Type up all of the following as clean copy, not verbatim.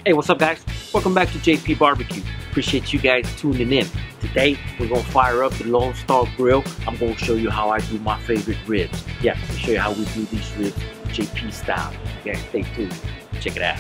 Hey, what's up guys? Welcome back to JP.BBQ. Appreciate you guys tuning in. Today, we're gonna fire up the Lone Star Grill. I'm gonna show you how I do my favorite ribs. Yeah, I'll show you how we do these ribs JP style. Yeah, stay tuned. Check it out.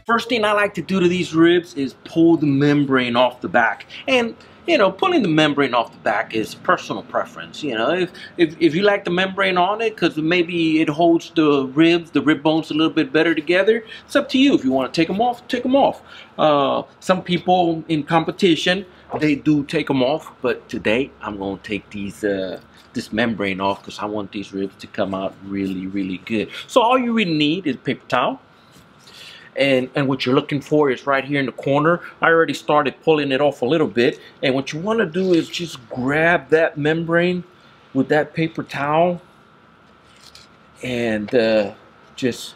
First thing I like to do to these ribs is pull the membrane off the back. And you know, pulling the membrane off the back is personal preference. You know, if you like the membrane on it because maybe it holds the ribs, the rib bones a little bit better together, it's up to you. If you want to take them off, take them off. Some people in competition, they do take them off, but today I'm going to take these this membrane off because I want these ribs to come out really, really good. So all you really need is a paper towel. And what you're looking for is right here in the corner. I already started pulling it off a little bit. And what you want to do is just grab that membrane with that paper towel and just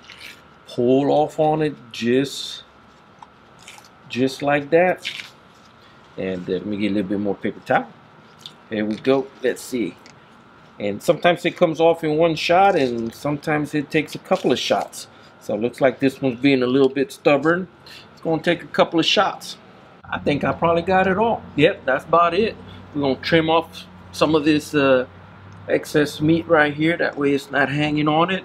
pull off on it just like that. And let me get a little bit more paper towel. There we go. Let's see. And sometimes it comes off in one shot and sometimes it takes a couple of shots. So it looks like this one's being a little bit stubborn. It's going to take a couple of shots. I think I probably got it all. Yep, that's about it. We're going to trim off some of this excess meat right here. That way it's not hanging on it.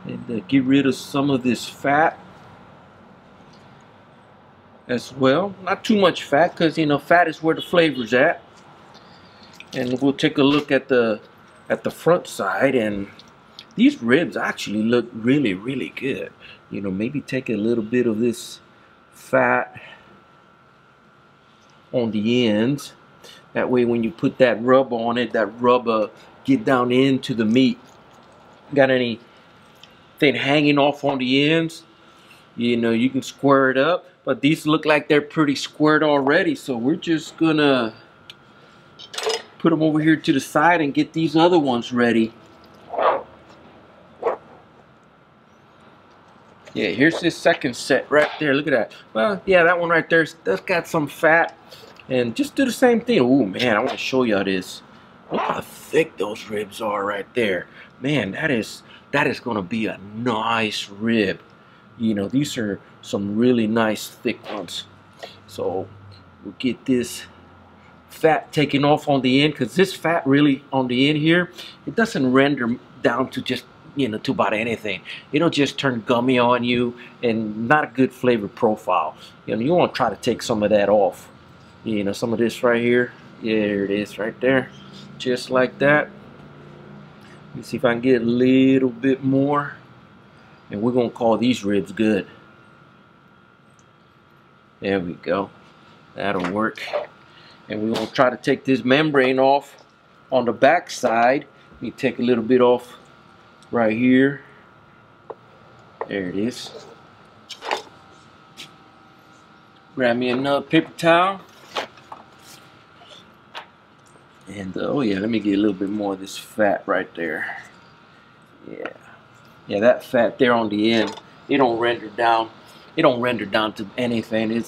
And get rid of some of this fat as well. Not too much fat because, you know, fat is where the flavor's at. And we'll take a look at the front side, and these ribs actually look really, really good. You know, maybe take a little bit of this fat on the ends. That way when you put that rub on it, that rub get down into the meat. Got anything hanging off on the ends? You know, you can square it up. But these look like they're pretty squared already. So we're just gonna put them over here to the side and get these other ones ready. Yeah, here's this second set right there. Look at that. Well, yeah, that one right there, that's got some fat. And just do the same thing. Oh, man, I want to show y'all this. Look how thick those ribs are right there. Man, that is going to be a nice rib. You know, these are some really nice thick ones. So we'll get this fat taken off on the end, because this fat really on the end here, it doesn't render down to just, you know, to about anything. It'll just turn gummy on you and not a good flavor profile. You know, you want to try to take some of that off. You know, some of this right here. There it is right there. Just like that. Let me see if I can get a little bit more. And we're going to call these ribs good. There we go. That'll work. And we're going to try to take this membrane off on the back side. Let me take a little bit off right here. There it is. Grab me another paper towel. And oh yeah, let me get a little bit more of this fat right there. Yeah, that fat there on the end, it don't render down. It don't render down to anything.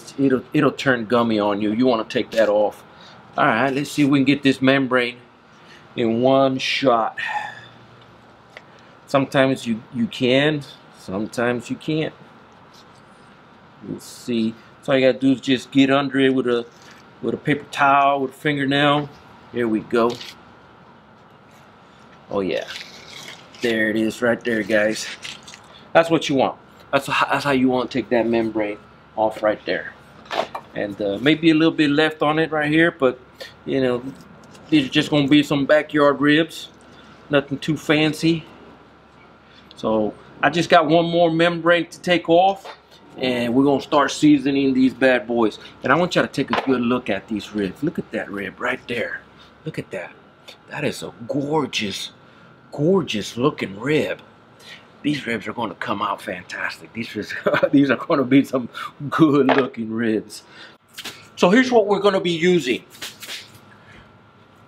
It'll turn gummy on you. You want to take that off. All right, let's see if we can get this membrane in one shot. Sometimes you can, sometimes you can't. Let's see. So all you gotta do is just get under it with a paper towel, with a fingernail. Here we go. Oh yeah, there it is, right there, guys. That's what you want. That's how you want to take that membrane off right there. And maybe a little bit left on it right here, but you know, these are just gonna be some backyard ribs. Nothing too fancy. So I just got one more membrane to take off, and we're gonna start seasoning these bad boys. And I want y'all to take a good look at these ribs. Look at that rib right there. Look at that. That is a gorgeous, gorgeous looking rib. These ribs are gonna come out fantastic. These are gonna be some good looking ribs. So here's what we're gonna be using.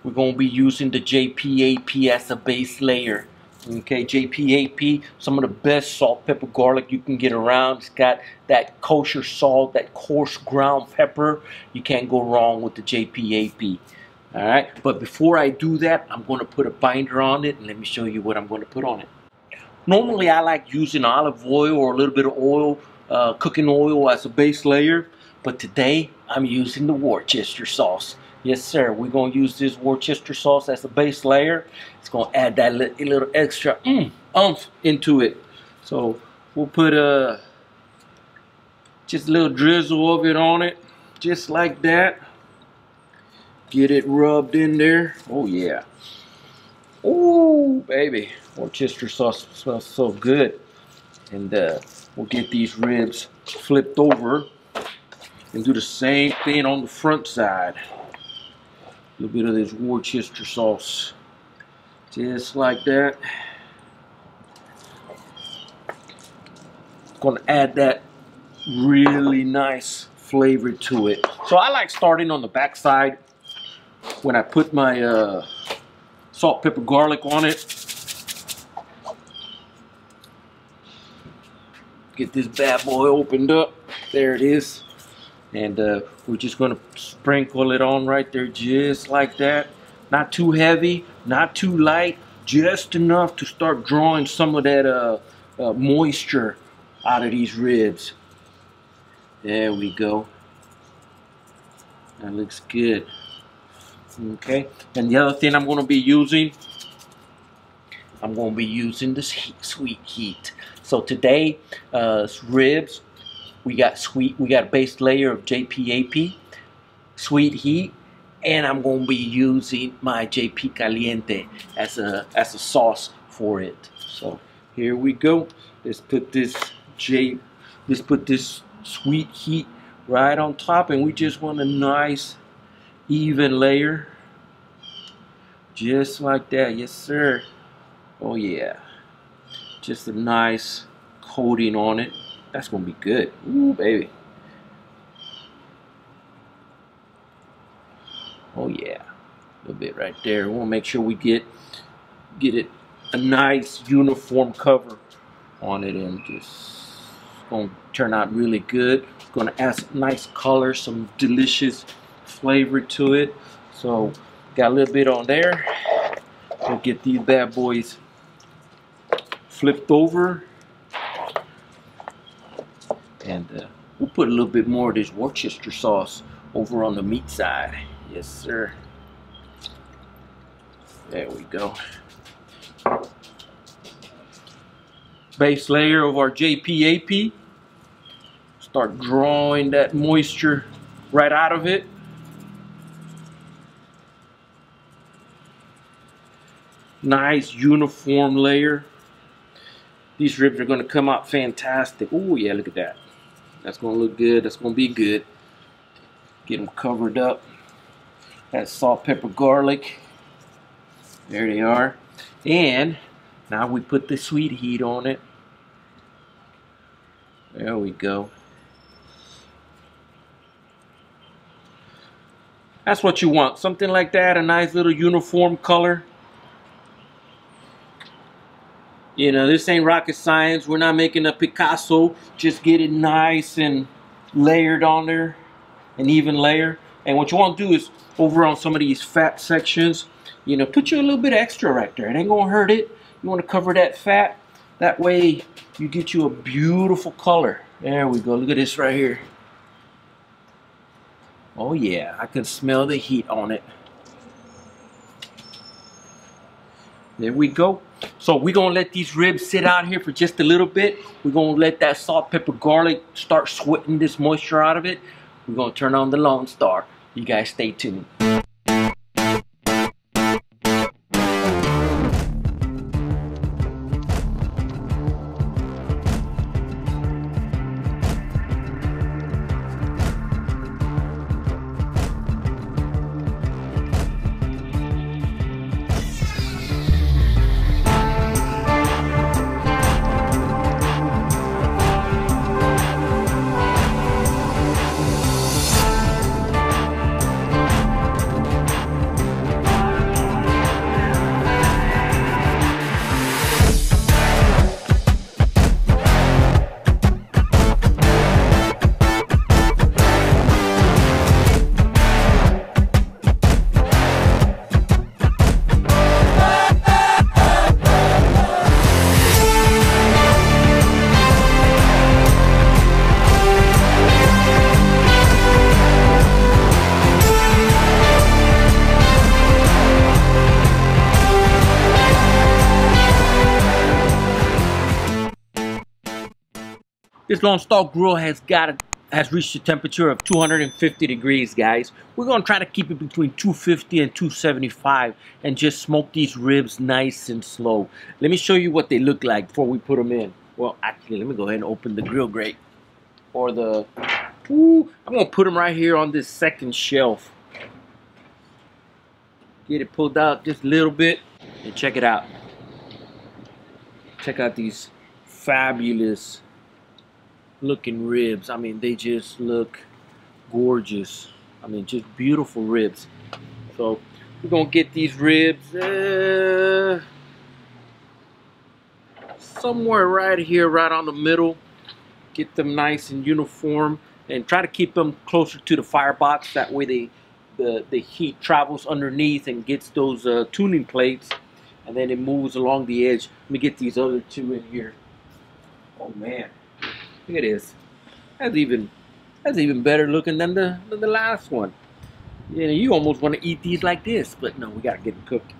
We're gonna be using the J.P.BBQ as a base layer. Okay, J.P.BBQ, some of the best salt, pepper, garlic you can get around. It's got that kosher salt, that coarse ground pepper. You can't go wrong with the J.P.BBQ. All right, but before I do that, I'm going to put a binder on it, and let me show you what I'm going to put on it. Normally I like using olive oil or a little bit of oil, cooking oil as a base layer, but today I'm using the Worcester sauce. Yes sir, we're going to use this Worcester sauce as a base layer. It's going to add that little extra oomph into it. So we'll put just a little drizzle of it on it, just like that. Get it rubbed in there. Oh yeah. Oh baby, Worcester sauce smells so good. And we'll get these ribs flipped over and do the same thing on the front side. A little bit of this Worcester sauce, just like that. It's gonna add that really nice flavor to it. So I like starting on the back side when I put my salt, pepper, garlic on it. Get this bad boy opened up. There it is. And we're just gonna sprinkle it on right there, just like that. Not too heavy, not too light, just enough to start drawing some of that moisture out of these ribs. There we go. That looks good. Okay, and the other thing I'm going to be using, this sweet heat. So today, ribs, we got a base layer of J.P.BBQ, sweet heat, and I'm going to be using my JP Caliente as a sauce for it. So here we go. Let's put this sweet heat right on top, and we just want a nice even layer, just like that. Yes sir. Oh yeah, just a nice coating on it. That's gonna be good. Ooh baby. Oh yeah, a little bit right there. We want to make sure we get it a nice uniform cover on it, and just gonna turn out really good. Gonna add some nice color, some delicious flavor to it. So got a little bit on there. We'll get these bad boys flipped over, and we'll put a little bit more of this Worcester sauce over on the meat side. Yes sir. There we go. Base layer of our J.P.BBQ. Start drawing that moisture right out of it. Nice uniform layer. These ribs are going to come out fantastic. Oh yeah, look at that. That's going to look good. That's going to be good. Get them covered up. That salt, pepper, garlic. There they are. And now we put the sweet heat on it. There we go. That's what you want. Something like that. A nice little uniform color. You know, this ain't rocket science. We're not making a Picasso. Just get it nice and layered on there. An even layer. And what you want to do is, over on some of these fat sections, you know, put you a little bit extra right there. It ain't going to hurt it. You want to cover that fat. That way you get you a beautiful color. There we go. Look at this right here. Oh yeah, I can smell the heat on it. There we go. So we're going to let these ribs sit out here for just a little bit. We're going to let that salt, pepper, garlic start sweating this moisture out of it. We're going to turn on the Lone Star. You guys stay tuned. This Lone Star Grill has reached a temperature of 250 degrees, guys. We're gonna try to keep it between 250 and 275 and just smoke these ribs nice and slow. Let me show you what they look like before we put them in. Well, actually, let me go ahead and open the grill grate. Or the, I'm gonna put them right here on this second shelf. Get it pulled out just a little bit and check it out. Check out these fabulous looking ribs. I mean, they just look gorgeous. I mean, just beautiful ribs. So we're gonna get these ribs somewhere right here, right on the middle. Get them nice and uniform, and try to keep them closer to the firebox. That way the heat travels underneath and gets those tuning plates, and then it moves along the edge. Let me get these other two in here. Oh man, look at this. That's even better looking than the last one. You know, you almost want to eat these like this, but no, we gotta get them cooked.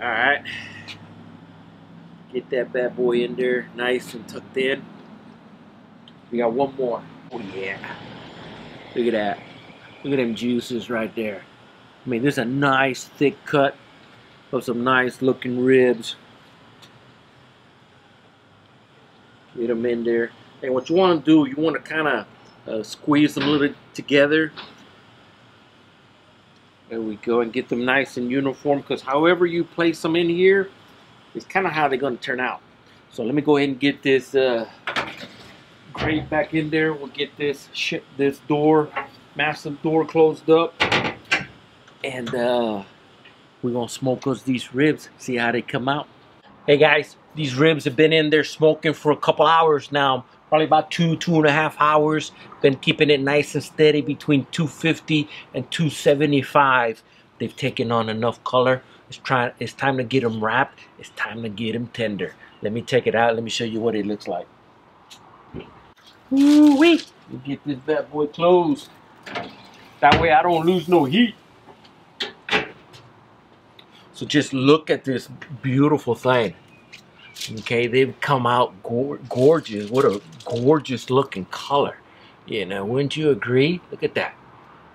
All right, get that bad boy in there, nice and tucked in. We got one more. Oh yeah, look at that. Look at them juices right there. I mean, this is a nice thick cut of some nice looking ribs. Get them in there. And what you want to do, you want to kind of squeeze them a little bit together. There we go, and get them nice and uniform, because however you place them in here is kind of how they're going to turn out. So let me go ahead and get this grate back in there. We'll get this massive door closed up, and we're gonna smoke these ribs, see how they come out. Hey guys, these ribs have been in there smoking for a couple hours now, probably about 2.5 hours. Been keeping it nice and steady between 250 and 275. They've taken on enough color. It's time to get them wrapped. It's time to get them tender. Let me take it out. Let me show you what it looks like. Ooh-wee. Get this bad boy closed. That way I don't lose no heat. So just look at this beautiful thing. Okay, they've come out gorgeous. What a gorgeous looking color. You know, wouldn't you agree? Look at that.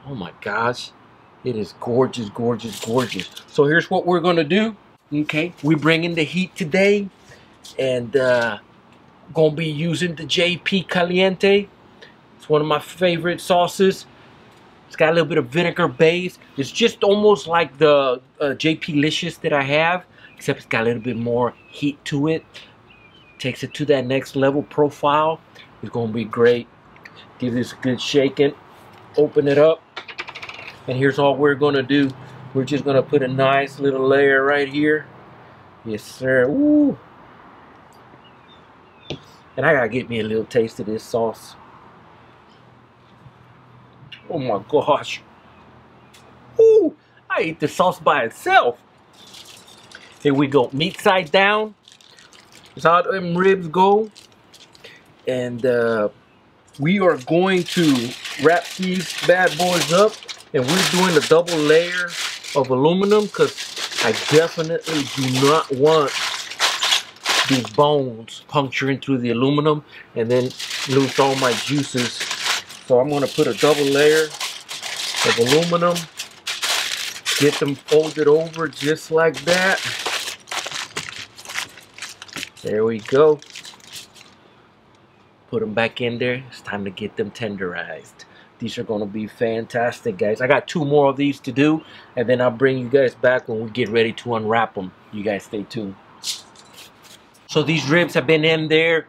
Oh my gosh. It is gorgeous, gorgeous, gorgeous. So here's what we're gonna do. Okay, we bring in the heat today, and gonna be using the JP Caliente. It's one of my favorite sauces. It's got a little bit of vinegar base. It's just almost like the JP Licious that I have, except it's got a little bit more heat to it. Takes it to that next level profile. It's gonna be great. Give this a good shaking. Open it up. And here's all we're gonna do. We're just gonna put a nice little layer right here. Yes, sir. Ooh. And I gotta get me a little taste of this sauce. Oh my gosh. Ooh, I ate the sauce by itself. Here we go. Meat side down. That's how them ribs go. And we are going to wrap these bad boys up. And we're doing a double layer of aluminum, because I definitely do not want these bones puncturing through the aluminum and then lose all my juices. So I'm going to put a double layer of aluminum, get them folded over just like that. There we go. Put them back in there. It's time to get them tenderized. These are going to be fantastic, guys. I got 2 more of these to do, and then I'll bring you guys back when we get ready to unwrap them. You guys stay tuned. So these ribs have been in there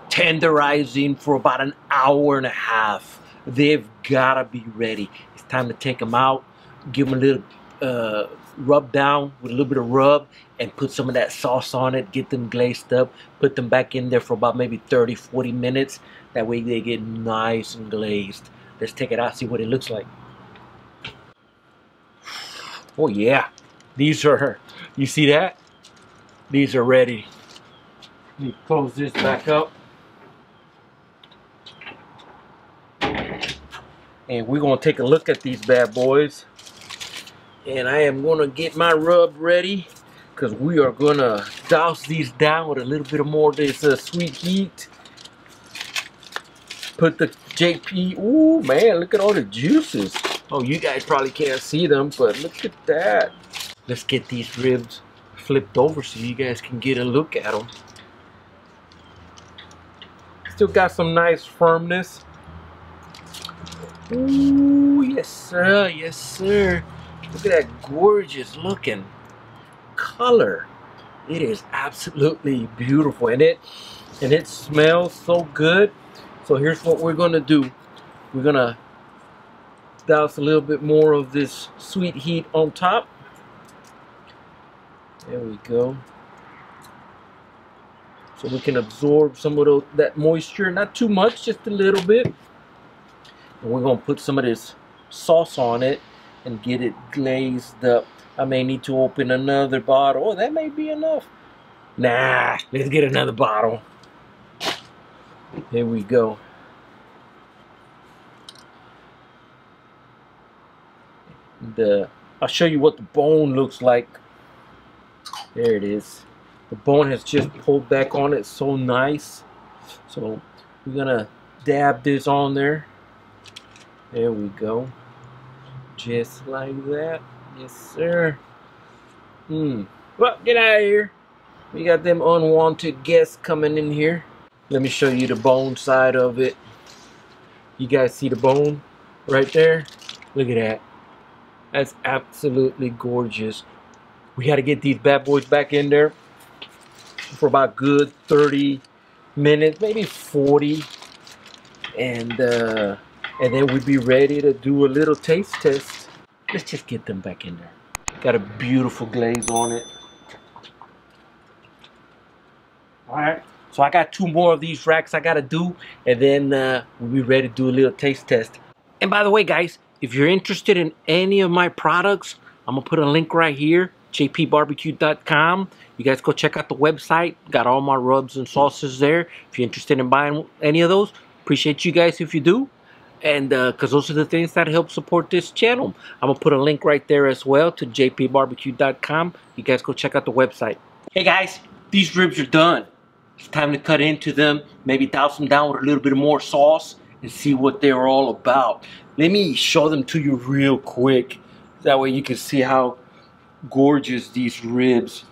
tenderizing for about an hour and a half. They've got to be ready. It's time to take them out, give them a little rub down with a little bit of rub, and put some of that sauce on it, get them glazed up, put them back in there for about maybe 30-40 minutes. That way they get nice and glazed. Let's take it out, see what it looks like. Oh yeah, these are, you see that? These are ready. Let me close this back up. And we're gonna take a look at these bad boys. And I am gonna get my rub ready, because we are gonna douse these down with a little bit more of this sweet heat. Put the JP. Ooh, man, look at all the juices. Oh, you guys probably can't see them, but look at that. Let's get these ribs flipped over so you guys can get a look at them. Still got some nice firmness. Ooh, yes sir, yes sir. Look at that gorgeous looking color. It is absolutely beautiful, and it smells so good. So here's what we're gonna do. We're gonna douse a little bit more of this sweet heat on top. There we go. So we can absorb some of that moisture, not too much, just a little bit. And we're gonna put some of this sauce on it and get it glazed up. I may need to open another bottle. Oh, that may be enough. Nah, let's get another bottle. Here we go. And, I'll show you what the bone looks like. There it is. The bone has just pulled back on it so nice. So we're gonna dab this on there. There we go. Just like that. Yes, sir. Well, get out of here. We got them unwanted guests coming in here. Let me show you the bone side of it. You guys see the bone right there? Look at that. That's absolutely gorgeous. We got to get these bad boys back in there for about good 30 minutes, maybe 40. And then we'd be ready to do a little taste test. Let's just get them back in there. Got a beautiful glaze on it. Alright, so I got 2 more of these racks I gotta do, and then we'll be ready to do a little taste test. And by the way, guys, if you're interested in any of my products, I'm gonna put a link right here, JP.BBQ.com. You guys go check out the website. Got all my rubs and sauces there. If you're interested in buying any of those, appreciate you guys if you do. And because those are the things that help support this channel. I'm gonna put a link right there as well to JP.BBQ.com. You guys go check out the website. Hey guys, these ribs are done. It's time to cut into them, maybe douse them down with a little bit more sauce and see what they're all about. Let me show them to you real quick. That way you can see how gorgeous these ribs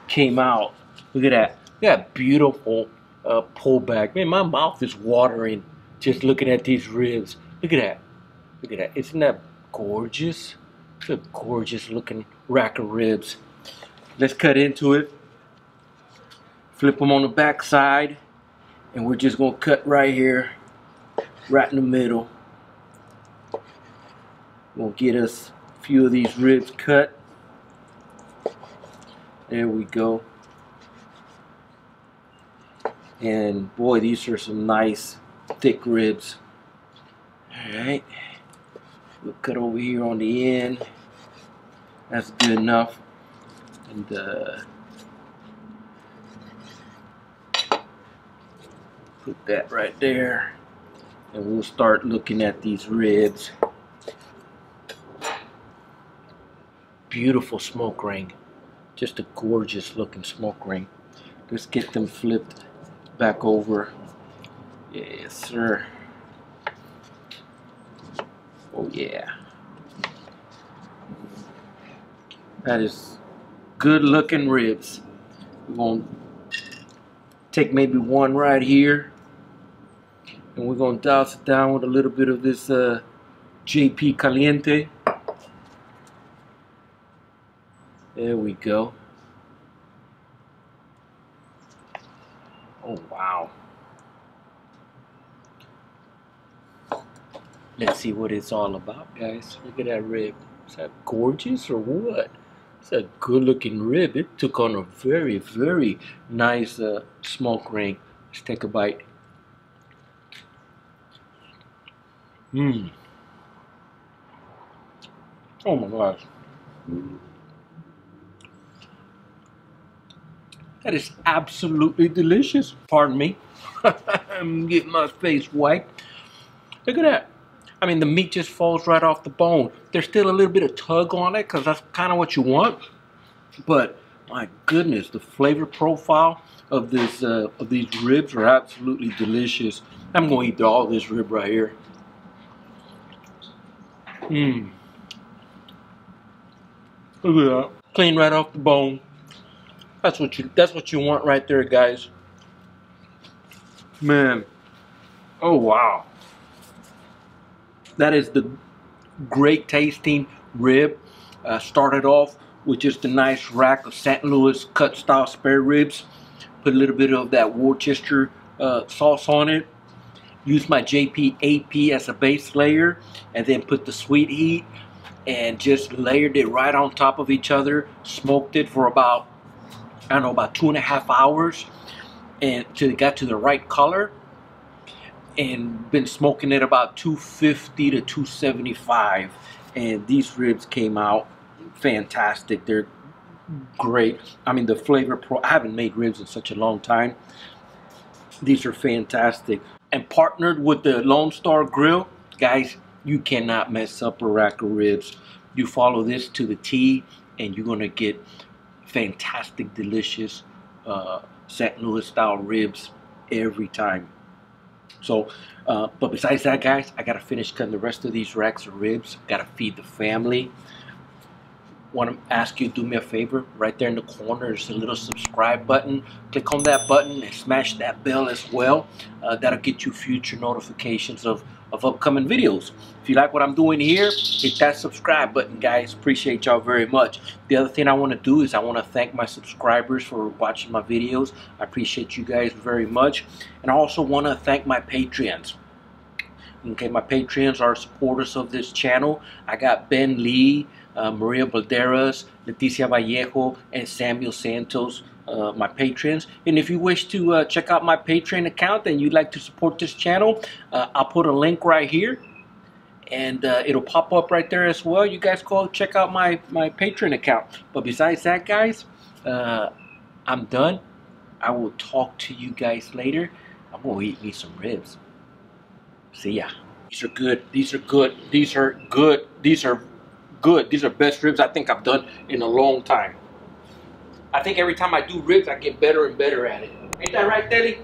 came out. Look at that. Look at that beautiful pullback. Man, my mouth is watering just looking at these ribs. Look at that. Look at that. Isn't that gorgeous? It's a gorgeous looking rack of ribs. Let's cut into it. Flip them on the back side, and we're just gonna cut right here, right in the middle. We'll get us a few of these ribs cut. There we go. And boy, these are some nice thick ribs. Alright, we'll cut over here on the end. That's good enough. And put that right there, and we'll start looking at these ribs. Beautiful smoke ring, just a gorgeous looking smoke ring. Let's get them flipped back over. Yes, sir. Oh yeah, that is good looking ribs. We're gonna take maybe one right here, and we're gonna douse it down with a little bit of this JP Caliente. There we go. Oh wow. Let's see what it's all about, guys. Look at that rib. Is that gorgeous or what? It's a good looking rib. It took on a very, very nice smoke ring. Let's take a bite. Oh my gosh. That is absolutely delicious. Pardon me. I'm getting my face wiped. Look at that. I mean, the meat just falls right off the bone. There's still a little bit of tug on it because that's kind of what you want. But My goodness, the flavor profile of this of these ribs are absolutely delicious. I'm gonna eat all this rib right here. Mmm. Look at that. Clean right off the bone. That's what you want right there, guys. Man. Oh wow. That is the great tasting rib. Started off with just a nice rack of St. Louis cut style spare ribs. Put a little bit of that Worcester sauce on it. Use my J.P.BBQ as a base layer, and then put the sweet heat and just layered it right on top of each other. Smoked it for about, I don't know, about 2.5 hours, and till it got to the right color. And been smoking it about 250 to 275, and these ribs came out fantastic. They're great. I mean, the flavor I haven't made ribs in such a long time. These are fantastic. And partnered with the Lone Star Grill, guys, you cannot mess up a rack of ribs. You follow this to the T, and you're gonna get fantastic, delicious St. Louis style ribs every time. So, but besides that, guys, I gotta finish cutting the rest of these racks of ribs. Gotta feed the family. Want to ask you to do me a favor. Right there in the corner, there's a little subscribe button. Click on that button and smash that bell as well. That'll get you future notifications of upcoming videos. If you like what I'm doing here, hit that subscribe button, guys. Appreciate y'all very much. The other thing I want to do is I want to thank my subscribers for watching my videos. I appreciate you guys very much. And I also want to thank my Patreons. Okay, my Patreons are supporters of this channel. I got Ben Lee, Maria Balderas, Leticia Vallejo, and Samuel Santos, my patrons. And if you wish to check out my Patreon account and you'd like to support this channel, I'll put a link right here, and it'll pop up right there as well. You guys go check out my Patreon account. But besides that, guys, I'm done. I will talk to you guys later. I'm gonna eat me some ribs. See ya. These are good. These are good. These are good. These are good. These are best ribs I think I've done in a long time. I think every time I do ribs, I get better and better at it. Ain't that right, Telly?